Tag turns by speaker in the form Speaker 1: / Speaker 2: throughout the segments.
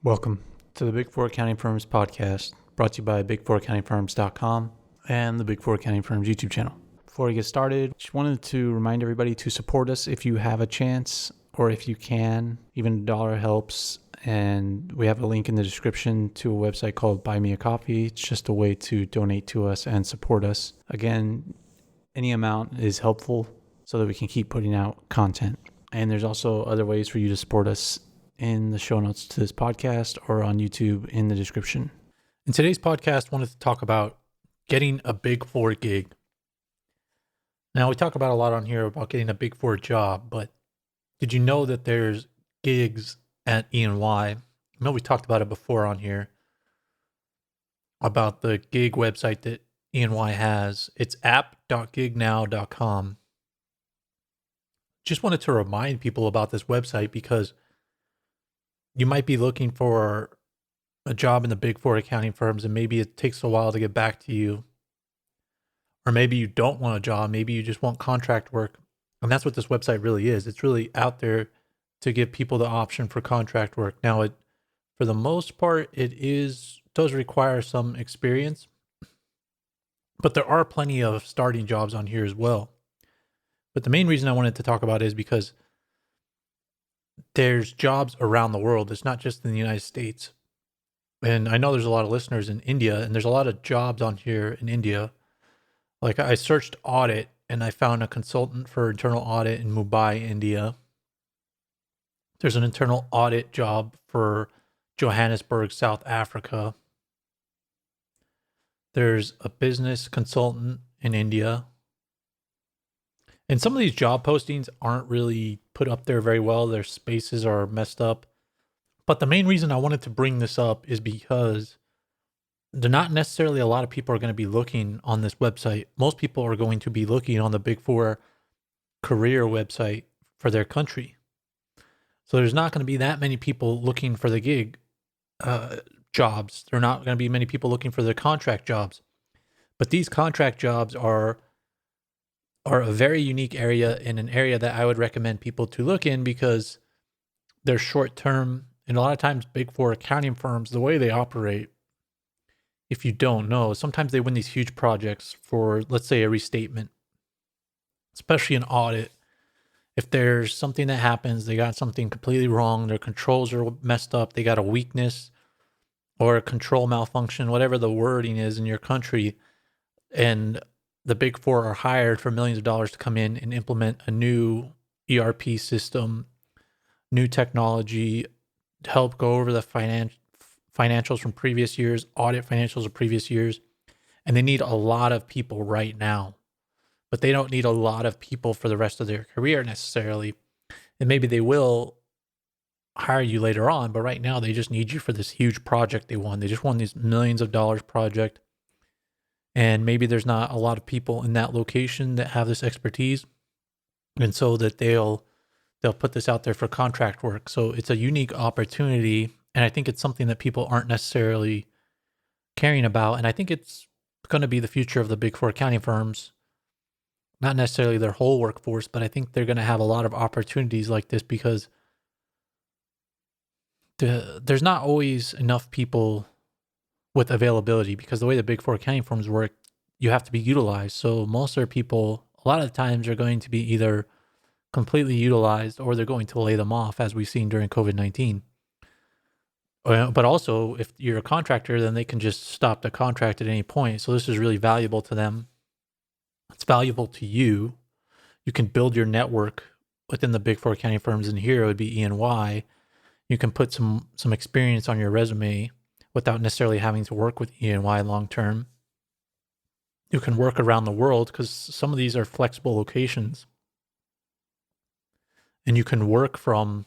Speaker 1: Welcome to the Big Four Accounting Firms podcast, brought to you by big4accountingfirms.com and the Big Four Accounting Firms YouTube channel. Before we get started, just wanted to remind everybody to support us if you have a chance or if you can. Even $1 helps, and we have a link in the description to a website called Buy Me a Coffee. It's just a way to donate to us and support us. Again, any amount is helpful so that we can keep putting out content. And there's also other ways for you to support us in the show notes to this podcast or on YouTube in the description.
Speaker 2: In today's podcast, I wanted to talk about getting a Big Four gig. Now, we talk about a lot on here about getting a Big Four job, but did you know that there's gigs at E&Y? I know we talked about it before on here, about the gig website that E&Y has. It's app.gignow.com. Just wanted to remind people about this website because you might be looking for a job in the Big Four accounting firms, and maybe it takes a while to get back to you. Or maybe you don't want a job. Maybe you just want contract work. And that's what this website really is. It's really out there to give people the option for contract work. Now, for the most part, it does require some experience, but there are plenty of starting jobs on here as well. But the main reason I wanted to talk about it is because there's jobs around the world. It's not just in the United States. And I know there's a lot of listeners in India, and there's a lot of jobs on here in India. Like, I searched audit and I found a consultant for internal audit in Mumbai, India. There's an internal audit job for Johannesburg, South Africa. There's a business consultant in India. And some of these job postings aren't really put up there very well. Their spaces are messed up. But the main reason I wanted to bring this up is because not necessarily a lot of people are going to be looking on this website. Most people are going to be looking on the Big Four career website for their country. So there's not going to be that many people looking for the gig jobs. There are not going to be many people looking for the contract jobs. But these contract jobs are a very unique area, and an area that I would recommend people to look in because they're short term. And a lot of times Big Four accounting firms, the way they operate, if you don't know, sometimes they win these huge projects for, let's say, a restatement, especially an audit. If there's something that happens, they got something completely wrong, their controls are messed up, they got a weakness or a control malfunction, whatever the wording is in your country, and the Big Four are hired for millions of dollars to come in and implement a new ERP system, new technology, to help go over the financials from previous years, audit financials of previous years. And they need a lot of people right now. But they don't need a lot of people for the rest of their career necessarily. And maybe they will hire you later on, but right now they just need you for this huge project they won. They just won this millions of dollars project. And maybe there's not a lot of people in that location that have this expertise. And so that they'll put this out there for contract work. So it's a unique opportunity. And I think it's something that people aren't necessarily caring about. And I think it's going to be the future of the Big Four accounting firms. Not necessarily their whole workforce, but I think they're going to have a lot of opportunities like this because there's not always enough people with availability, because the way the Big Four accounting firms work, you have to be utilized. So most of their people, a lot of the times, are going to be either completely utilized or they're going to lay them off, as we've seen during COVID-19. But also, if you're a contractor, then they can just stop the contract at any point. So this is really valuable to them. It's valuable to you. You can build your network within the Big Four accounting firms, and here it would be E&Y. You can put some experience on your resume without necessarily having to work with E&Y long term. You can work around the world because some of these are flexible locations. And you can work from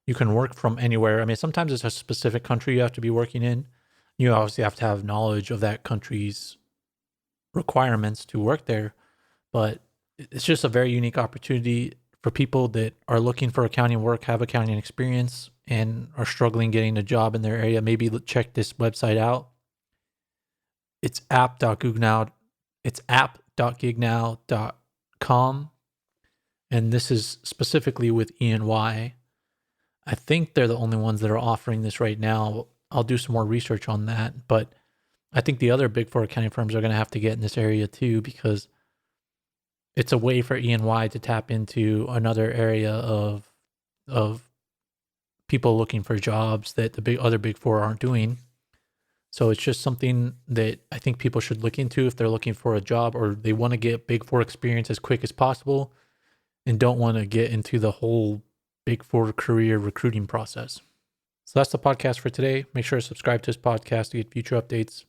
Speaker 2: anywhere. I mean, sometimes it's a specific country you have to be working in. You obviously have to have knowledge of that country's requirements to work there, but it's just a very unique opportunity for people that are looking for accounting work, have accounting experience, and are struggling getting a job in their area. Maybe check this website out. It's app.gignow.com. And this is specifically with E&Y. I think they're the only ones that are offering this right now. I'll do some more research on that, but I think the other big four accounting firms are going to have to get in this area too, because it's a way for E&Y to tap into another area of people looking for jobs that the other big four aren't doing. So it's just something that I think people should look into if they're looking for a job or they want to get big four experience as quick as possible and don't want to get into the whole big four career recruiting process. So that's the podcast for today. Make sure to subscribe to this podcast to get future updates.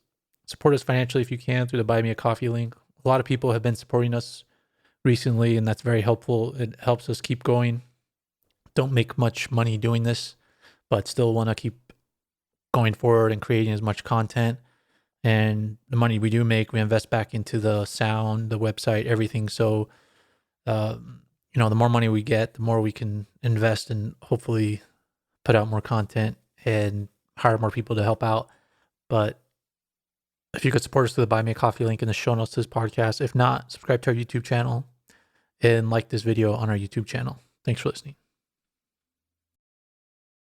Speaker 2: Support us financially if you can through the Buy Me a Coffee link. A lot of people have been supporting us recently, and that's very helpful. It helps us keep going. Don't make much money doing this, but still want to keep going forward and creating as much content. And the money we do make, we invest back into the sound, the website, everything. So, the more money we get, the more we can invest and hopefully put out more content and hire more people to help out. But if you could support us through the Buy Me a Coffee link in the show notes to this podcast. If not, subscribe to our YouTube channel and like this video on our YouTube channel. Thanks for listening.